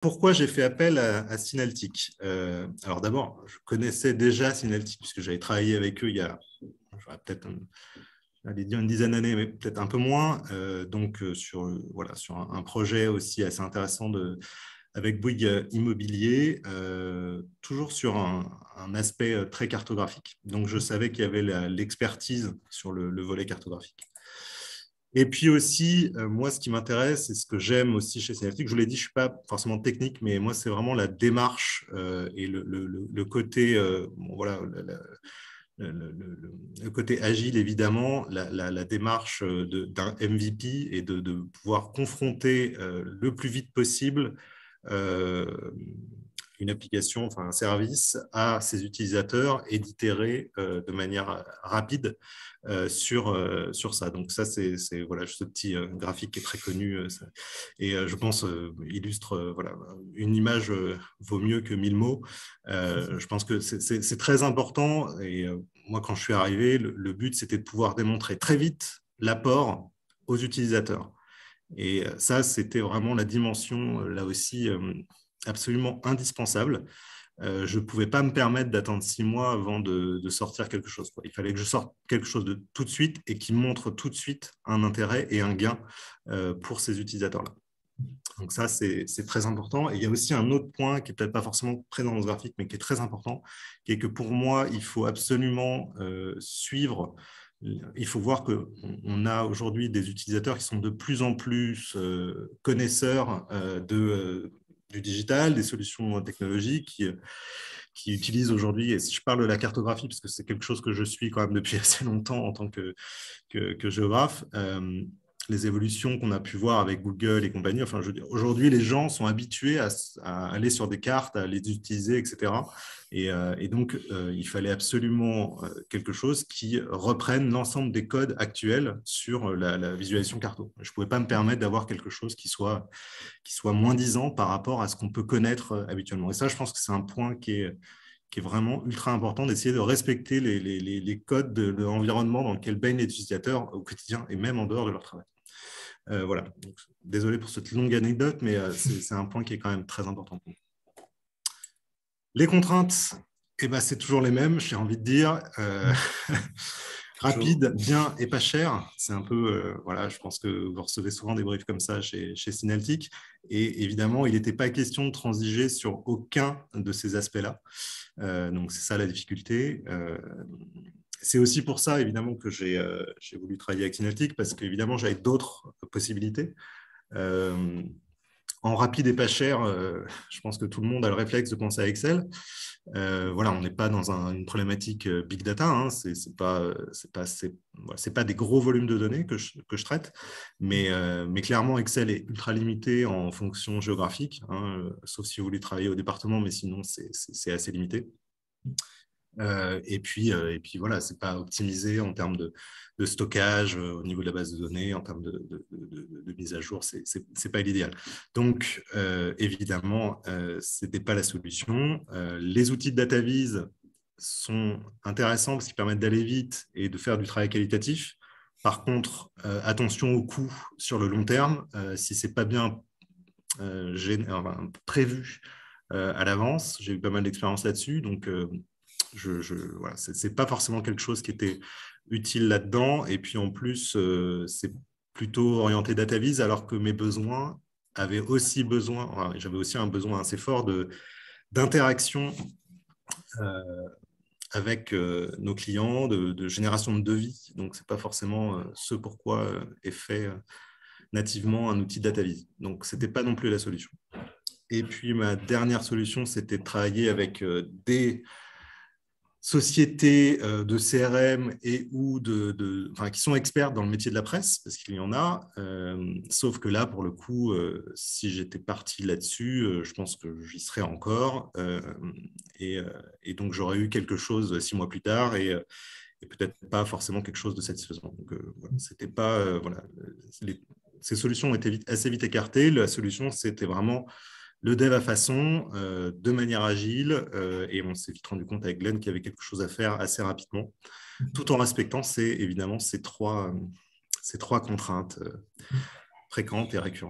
pourquoi j'ai fait appel à Synaltic? Alors d'abord, je connaissais déjà Synaltic puisque j'avais travaillé avec eux il y a peut-être allez dire une dizaine d'années, mais peut-être un peu moins. Sur, voilà, sur un projet aussi assez intéressant avec Bouygues Immobilier, toujours sur un aspect très cartographique. Donc je savais qu'il y avait l'expertise sur le volet cartographique. Et puis aussi, moi, ce qui m'intéresse et ce que j'aime aussi chez Synaptic, je vous l'ai dit, je ne suis pas forcément technique, mais moi, c'est vraiment la démarche et le côté, bon, voilà, le côté agile, évidemment, la démarche d'un MVP et de pouvoir confronter le plus vite possible euh, une application, enfin un service à ses utilisateurs et d'itérer de manière rapide sur ça. Donc ça, c'est voilà, ce petit graphique qui est très connu et je pense illustre voilà, une image vaut mieux que 1000 mots. Je pense que c'est très important et moi, quand je suis arrivé, le but, c'était de pouvoir démontrer très vite l'apport aux utilisateurs. Et ça, c'était vraiment la dimension, là aussi, absolument indispensable. Je ne pouvais pas me permettre d'attendre 6 mois avant de sortir quelque chose, quoi. Il fallait que je sorte quelque chose de tout de suite et qui montre tout de suite un intérêt et un gain pour ces utilisateurs-là. Donc ça, c'est très important. Et il y a aussi un autre point qui n'est peut-être pas forcément présent dans ce graphique, mais qui est très important, qui est que pour moi, il faut absolument suivre. Il faut voir qu'on a aujourd'hui des utilisateurs qui sont de plus en plus connaisseurs du digital, des solutions technologiques, qui utilisent aujourd'hui, et si je parle de la cartographie, parce que c'est quelque chose que je suis quand même depuis assez longtemps en tant que géographe, les évolutions qu'on a pu voir avec Google et compagnie. Enfin, aujourd'hui, les gens sont habitués à aller sur des cartes, à les utiliser, etc. Et donc, il fallait absolument quelque chose qui reprenne l'ensemble des codes actuels sur la visualisation carto. Je ne pouvais pas me permettre d'avoir quelque chose qui soit moins disant par rapport à ce qu'on peut connaître habituellement. Et ça, je pense que c'est un point qui est vraiment ultra important d'essayer de respecter les codes de l'environnement dans lequel baignent les utilisateurs au quotidien et même en dehors de leur travail. Voilà. Donc, désolé pour cette longue anecdote, mais c'est un point qui est quand même très important pour nous. Les contraintes, eh ben, c'est toujours les mêmes, j'ai envie de dire. Rapide, bien et pas cher. C'est un peu, voilà, je pense que vous recevez souvent des briefs comme ça chez Synaltic. Et évidemment, il n'était pas question de transiger sur aucun de ces aspects-là. Donc, c'est ça la difficulté. C'est aussi pour ça, évidemment, que j'ai voulu travailler avec Synaltic, parce qu'évidemment, j'avais d'autres possibilités. En rapide et pas cher, je pense que tout le monde a le réflexe de penser à Excel. Voilà, on n'est pas dans une problématique big data, hein. C'est pas des gros volumes de données que je traite, mais clairement Excel est ultra limité en fonction géographique, hein, sauf si vous voulez travailler au département, mais sinon c'est assez limité. Et puis voilà, c'est pas optimisé en termes de stockage au niveau de la base de données, en termes de mise à jour, c'est pas l'idéal. Donc, évidemment, c'était pas la solution. Les outils de DataVis sont intéressants parce qu'ils permettent d'aller vite et de faire du travail qualitatif. Par contre, attention au coût sur le long terme. Si c'est pas bien prévu à l'avance, j'ai eu pas mal d'expérience là-dessus, donc voilà, c'est pas forcément quelque chose qui était utile là-dedans. Et puis en plus, c'est plutôt orienté DataVis, alors que mes besoins avaient aussi besoin, enfin, j'avais aussi un besoin assez fort d'interaction avec nos clients, de génération de devis. Donc, c'est pas forcément ce pourquoi est fait nativement un outil DataVis. Donc, c'était pas non plus la solution. Et puis, ma dernière solution, c'était de travailler avec des sociétés de CRM et ou qui sont experts dans le métier de la presse, parce qu'il y en a, sauf que là, pour le coup, si j'étais parti là-dessus, je pense que j'y serais encore, et donc j'aurais eu quelque chose 6 mois plus tard, et peut-être pas forcément quelque chose de satisfaisant. Donc, voilà, c'était pas, voilà, ces solutions ont été assez vite écartées. La solution, c'était vraiment le dev à façon, de manière agile, et on s'est vite rendu compte avec Glenn qu'il y avait quelque chose à faire assez rapidement, tout en respectant évidemment ces trois contraintes fréquentes et récurrentes.